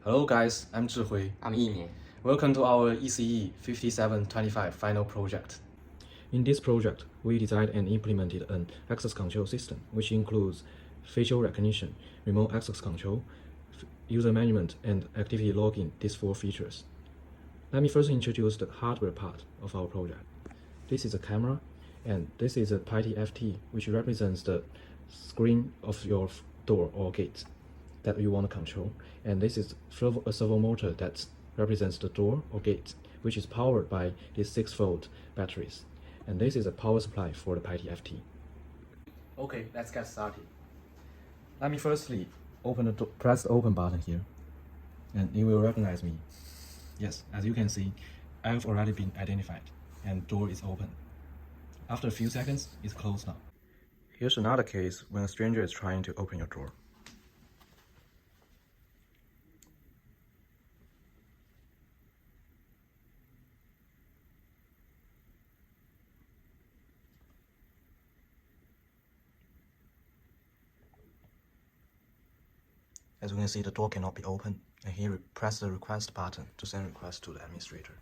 Hello guys, I'm Zhihui. I'm Yimin. Welcome to our ECE 5725 final project. In this project, we designed and implemented an access control system, which includes facial recognition, remote access control, user management, and activity logging, these 4 features. Let me first introduce the hardware part of our project. This is a camera, and this is a PiTFT, which represents the screen of your door or gate that you want to control. And this is a servo motor that represents the door or gate, which is powered by these 6-volt batteries. And this is a power supply for the PiTFT. Okay, let's get started. Let me firstly press the open button here, and it will recognize me. Yes, as you can see, I've already been identified, and door is open. After a few seconds, it's closed now. Here's another case when a stranger is trying to open your door. As you can see, the door cannot be opened, and here press the request button to send a request to the administrator.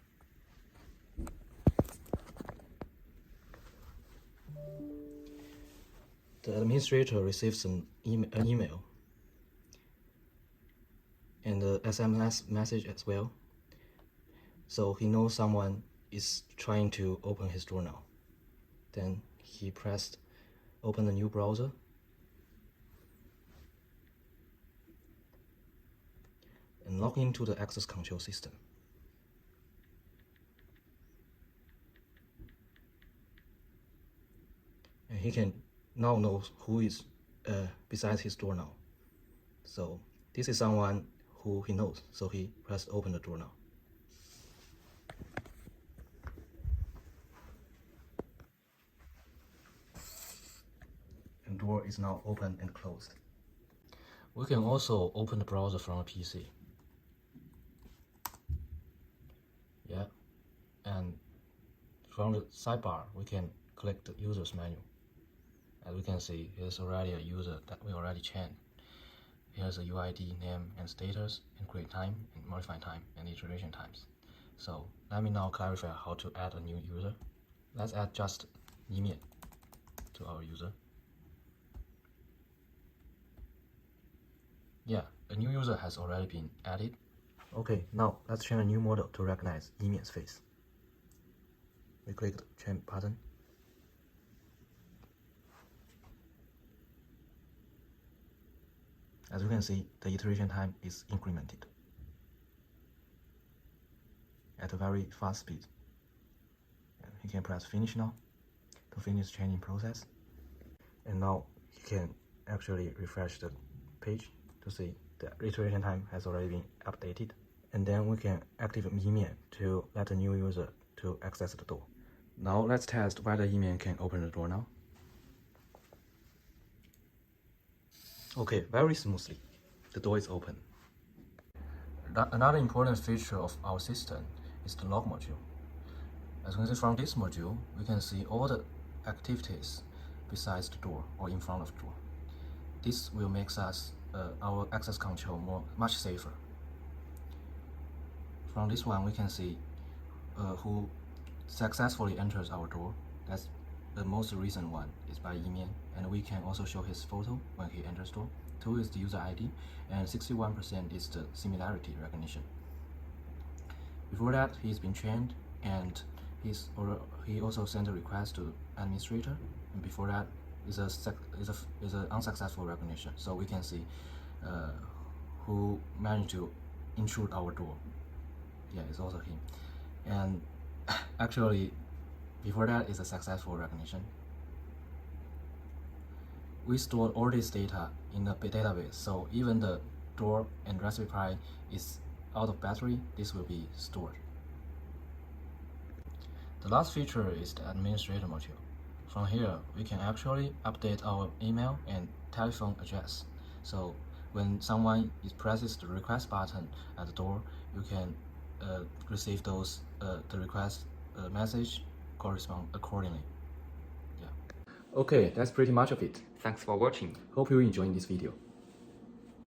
The administrator receives an email and the SMS message as well, so he knows someone is trying to open his door now. Then he pressed open a new browser, and log into the access control system. And he can now know who is besides his door now. So this is someone who he knows, so he pressed open the door now. And door is now open and closed. We can also open the browser from a PC. Yeah, and from the sidebar, we can click the user's menu. As we can see, here's already a user that we already changed. Here's a UID, name, and status, and create time, and modify time, and iteration times. So let me now clarify how to add a new user. Let's add just Yimin to our user. Yeah, a new user has already been added. Okay, now let's change a new model to recognize Yimin's face. We click the change button. As you can see, the iteration time is incremented at a very fast speed. And he can press finish now to finish changing process. And now he can actually refresh the page to see the iteration time has already been updated. And then we can activate Yimin to let a new user to access the door. Now let's test whether Yimin can open the door now. Okay, very smoothly, the door is open. Another important feature of our system is the log module. As you can see from this module, we can see all the activities besides the door or in front of the door. This will make our access control much safer. From this one, we can see who successfully enters our door. That's the most recent one is by Yimin, and we can also show his photo when he enters door. 2 is the user ID, and 61% is the similarity recognition. Before that, he's been trained, and he also sent a request to administrator. And before that, is an unsuccessful recognition. So we can see who managed to intrude our door. Yeah, it's also him. And actually, before that is a successful recognition. We stored all this data in a database, so even the door and Raspberry Pi is out of battery, this will be stored. The last feature is the administrator module. From here, we can actually update our email and telephone address. So when someone presses the request button at the door, you can receive the request message correspond accordingly. Yeah. Okay, that's pretty much of it. Thanks for watching. Hope you enjoyed this video.